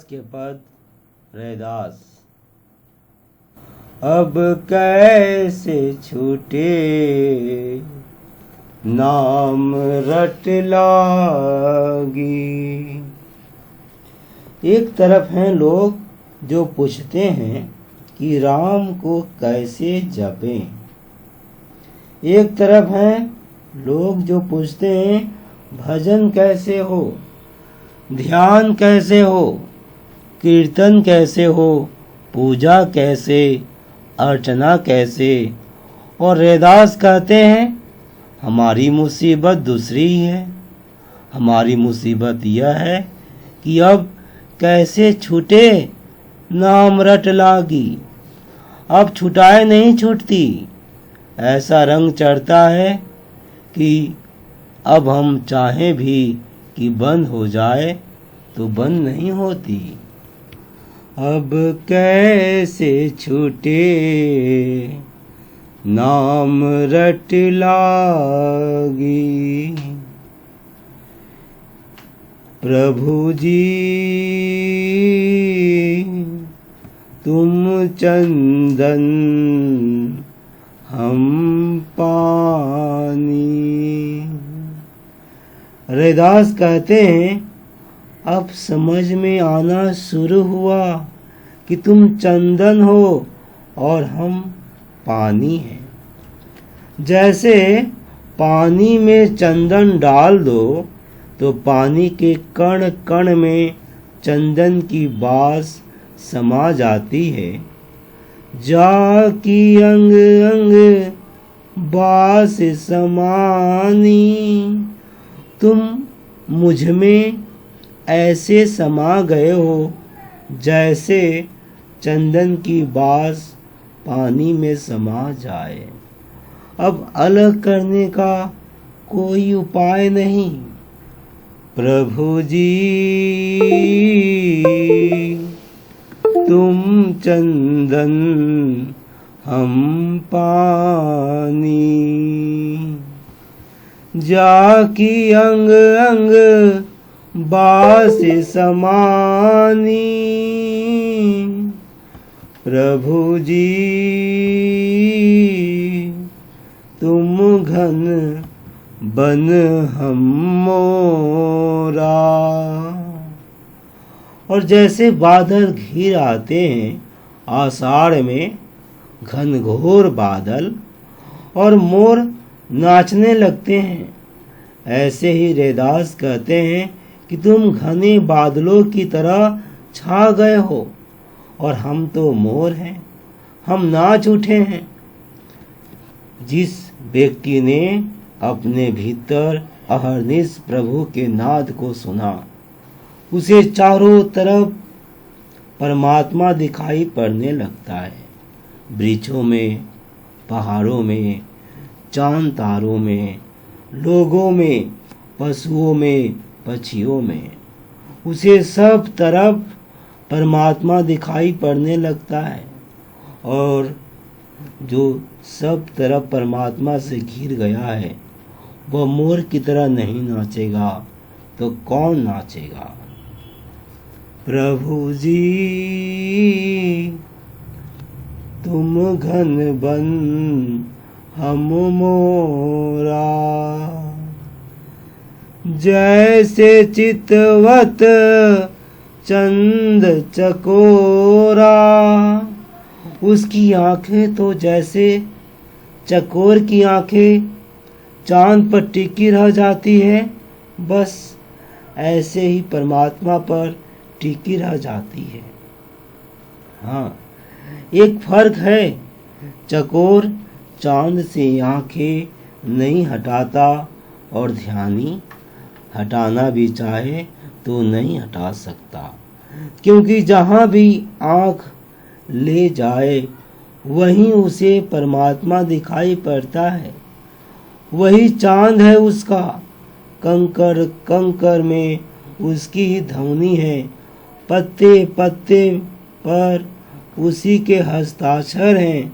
के पद रैदास। अब कैसे छूटे नाम रट लागी। एक तरफ हैं लोग जो पूछते हैं कि राम को कैसे जपें। एक तरफ हैं लोग जो पूछते हैं भजन कैसे हो, ध्यान कैसे हो, कीर्तन कैसे हो, पूजा कैसे, अर्चना कैसे। और रैदास कहते हैं हमारी मुसीबत दूसरी ही है। हमारी मुसीबत यह है कि अब कैसे छूटे नाम रट लागी। अब छुटाए नहीं छूटती। ऐसा रंग चढ़ता है कि अब हम चाहें भी कि बंद हो जाए तो बंद नहीं होती। अब कैसे छूटे नाम रट लागी। प्रभु जी तुम चंदन हम पानी। रैदास कहते हैं अब समझ में आना शुरू हुआ कि तुम चंदन हो और हम पानी हैं। जैसे पानी में चंदन डाल दो तो पानी के कण कण में चंदन की बास समा जाती है। जाकी अंग अंग बास समानी। तुम मुझ में ऐसे समा गए हो जैसे चंदन की बास पानी में समा जाए। अब अलग करने का कोई उपाय नहीं। प्रभु जी तुम चंदन हम पानी। जाकी अंग अंग बास समानी। प्रभु जी तुम घन बन हम मोरा। और जैसे बादल घिर आते हैं आषाढ़ में, घनघोर बादल, और मोर नाचने लगते हैं, ऐसे ही रैदास कहते हैं कि तुम घने बादलों की तरह छा गए हो और हम तो मोर हैं, हम नाच उठे हैं। जिस व्यक्ति ने अपने भीतर अहर्निश प्रभु के नाद को सुना, उसे चारों तरफ परमात्मा दिखाई पड़ने लगता है। वृक्षों में, पहाड़ों में, चांद तारों में, लोगों में, पशुओं में, पक्षियों में, उसे सब तरफ परमात्मा दिखाई पड़ने लगता है। और जो सब तरफ परमात्मा से घिर गया है वह मोर की तरह नहीं नाचेगा तो कौन नाचेगा। प्रभु जी तुम घन बन हम मोरा। जैसे चितवत चंद चकोरा। उसकी आंखें तो जैसे चकोर की आंखें चांद पर टिकी रह जाती है, बस ऐसे ही परमात्मा पर टिकी रह जाती है। हाँ, एक फर्क है, चकोर चांद से आंखें नहीं हटाता और ध्यानी हटाना भी चाहे तो नहीं हटा सकता, क्योंकि जहाँ भी आंख ले जाए वहीं उसे परमात्मा दिखाई पड़ता है। वही चांद है उसका, कंकर कंकर में उसकी ही ध्वनि है, पत्ते पत्ते पर उसी के हस्ताक्षर हैं।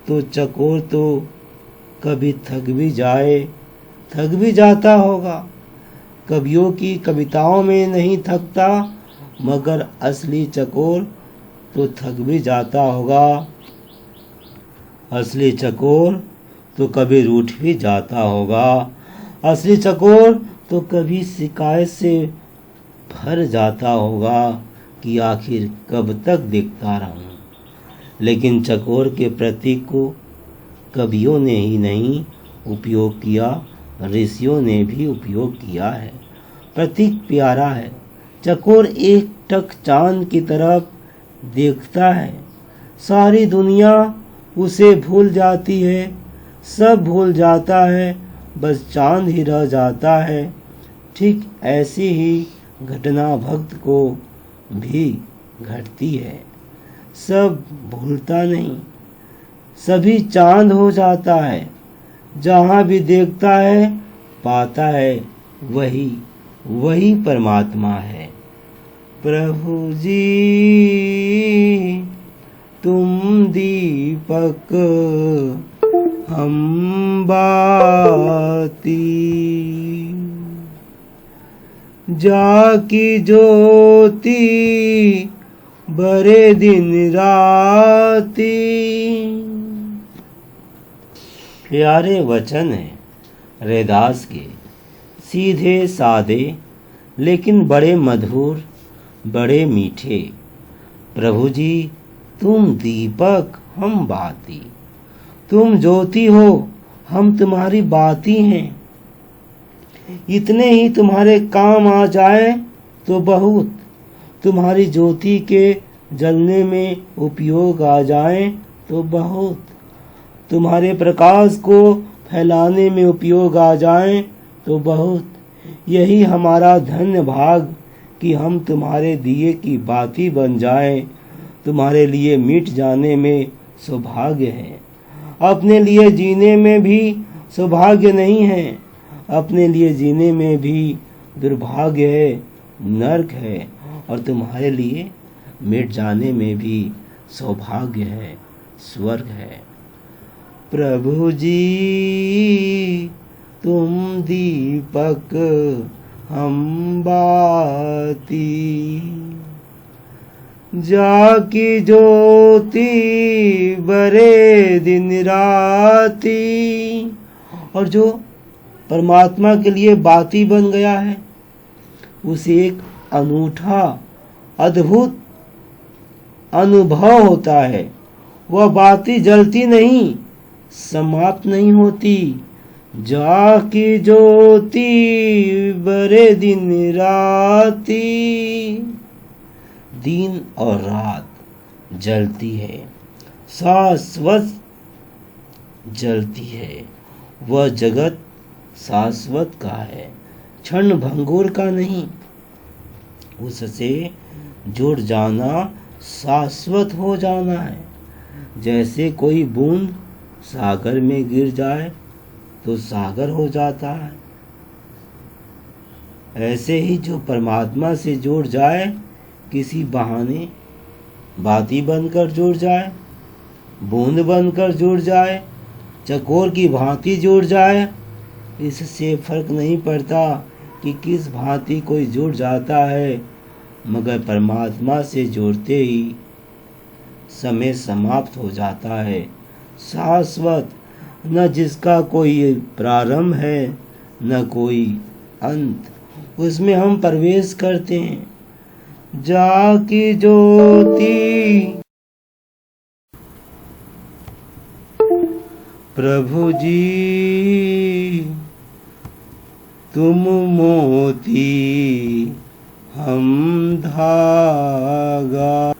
तो चकोर तो कभी थक भी जाए, थक भी जाता होगा, कवियों की कविताओं में नहीं थकता मगर असली चकोर तो थक भी जाता होगा। असली चकोर तो कभी रूठ भी जाता होगा। असली चकोर तो कभी शिकायत से भर जाता होगा कि आखिर कब तक देखता रहूं। लेकिन चकोर के प्रतीक को कवियों ने ही नहीं उपयोग किया, ऋषियों ने भी उपयोग किया है। प्रतीक प्यारा है। चकोर एक टक चांद की तरफ देखता है, सारी दुनिया उसे भूल जाती है, सब भूल जाता है, बस चांद ही रह जाता है। ठीक ऐसी ही घटना भक्त को भी घटती है। सब भूलता नहीं, सभी चांद हो जाता है। जहाँ भी देखता है पाता है वही परमात्मा है। प्रभु जी तुम दीपक हम बाती, जाकी ज्योति बरे दिन राती। प्यारे वचन है रैदास के, सीधे सादे लेकिन बड़े मधुर, बड़े मीठे। प्रभु जी तुम दीपक हम बाती, तुम ज्योति हो हम तुम्हारी बाती हैं। इतने ही तुम्हारे काम आ जाए तो बहुत, तुम्हारी ज्योति के जलने में उपयोग आ जाए तो बहुत, तुम्हारे प्रकाश को फैलाने में उपयोग आ जाए तो बहुत। यही हमारा धन्य भाग कि हम तुम्हारे दिए की बाती बन जाएं। तुम्हारे लिए मिट जाने में सौभाग्य है, अपने लिए जीने में भी सौभाग्य नहीं है। अपने लिए जीने में भी दुर्भाग्य है, नरक है, और तुम्हारे लिए मिट जाने में भी सौभाग्य है, स्वर्ग है। प्रभु जी तुम दीपक हम बाती, जाकी ज्योति बरे दिन राती। और जो परमात्मा के लिए बाती बन गया है उसे एक अनूठा अद्भुत अनुभव होता है। वह बाती जलती नहीं, समाप्त नहीं होती। जाकी ज्योति बरे दिन राती, दिन और रात जलती है, शाश्वत जलती है। वह जगत शाश्वत का है, क्षण भंगुर का नहीं। उससे जुड़ जाना शाश्वत हो जाना है। जैसे कोई बूंद सागर में गिर जाए तो सागर हो जाता है, ऐसे ही जो परमात्मा से जुड़ जाए, किसी बहाने बाती बनकर जुड़ जाए, बूंद बनकर जुड़ जाए, चकोर की भांति जुड़ जाए, इससे फर्क नहीं पड़ता कि किस भांति कोई जुड़ जाता है, मगर परमात्मा से जुड़ते ही समय समाप्त हो जाता है। शाश्वत, न जिसका कोई प्रारंभ है न कोई अंत, उसमें हम प्रवेश करते हैं। जाकी ज्योति प्रभु जी तुम मोती हम धागा।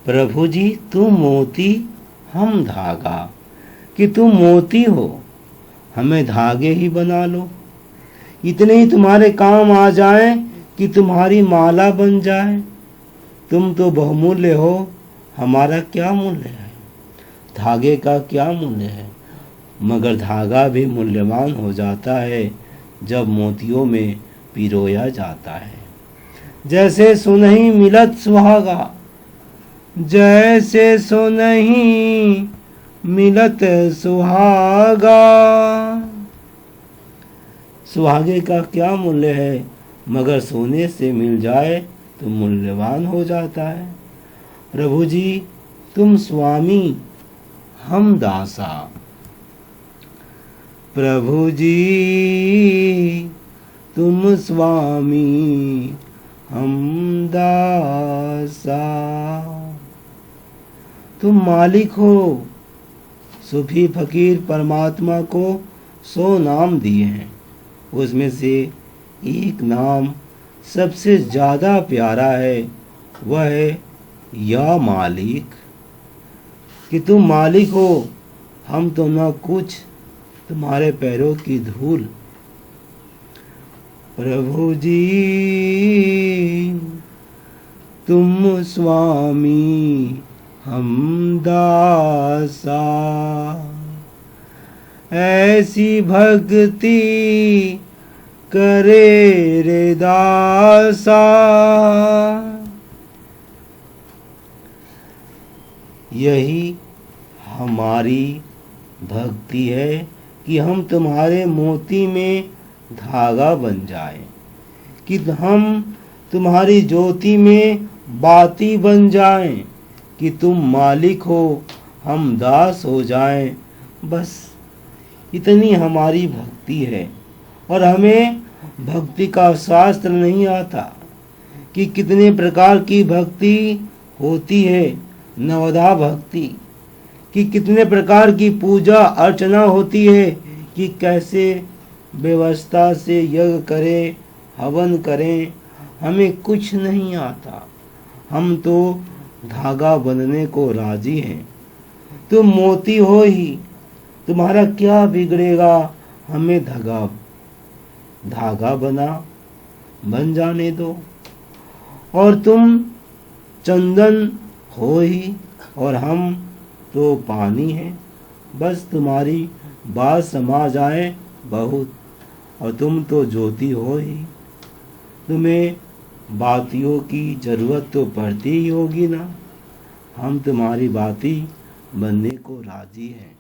प्रभु जी तुम मोती हम धागा, कि तुम मोती हो हमें धागे ही बना लो। इतने ही तुम्हारे काम आ जाए कि तुम्हारी माला बन जाए। तुम तो बहुमूल्य हो, हमारा क्या मूल्य है, धागे का क्या मूल्य है। मगर धागा भी मूल्यवान हो जाता है जब मोतियों में पिरोया जाता है। जैसे सुनहि मिलत सुहागा, जैसे सुनहि मिलत सुहागा। सुहागे का क्या मूल्य है, मगर सोने से मिल जाए तो मूल्यवान हो जाता है। प्रभु जी तुम स्वामी हम दासा। प्रभु जी तुम स्वामी हम दासा। तुम मालिक हो। सूफी फकीर परमात्मा को 100 नाम दिए हैं, उसमें से एक नाम सबसे ज्यादा प्यारा है, वह है या मालिक। कि तुम मालिक हो, हम तो न कुछ, तुम्हारे पैरों की धूल। प्रभु जी तुम स्वामी हम दासा। ऐसी भक्ति करे रे दासा। यही हमारी भक्ति है कि हम तुम्हारे मोती में धागा बन जाएं, कि हम तुम्हारी ज्योति में बाती बन जाएं, कि तुम मालिक हो हम दास हो जाएं। बस इतनी हमारी भक्ति है। और हमें भक्ति का शास्त्र नहीं आता कि कितने प्रकार की भक्ति होती है। नवधा भक्ति कि कितने प्रकार की पूजा अर्चना होती है, कि कैसे व्यवस्था से यज्ञ करें, हवन करें, हमें कुछ नहीं आता। हम तो धागा बनने को राजी हैं। तुम मोती हो ही, तुम्हारा क्या बिगड़ेगा, हमें धागा बन जाने दो। और तुम चंदन हो ही, और हम तो पानी हैं। बस तुम्हारी बात समा जाए बहुत, और तुम तो ज्योति हो ही। तुम्हें बातियों की जरूरत तो पड़ती ही होगी ना। हम तुम्हारी बाती बनने को राजी हैं।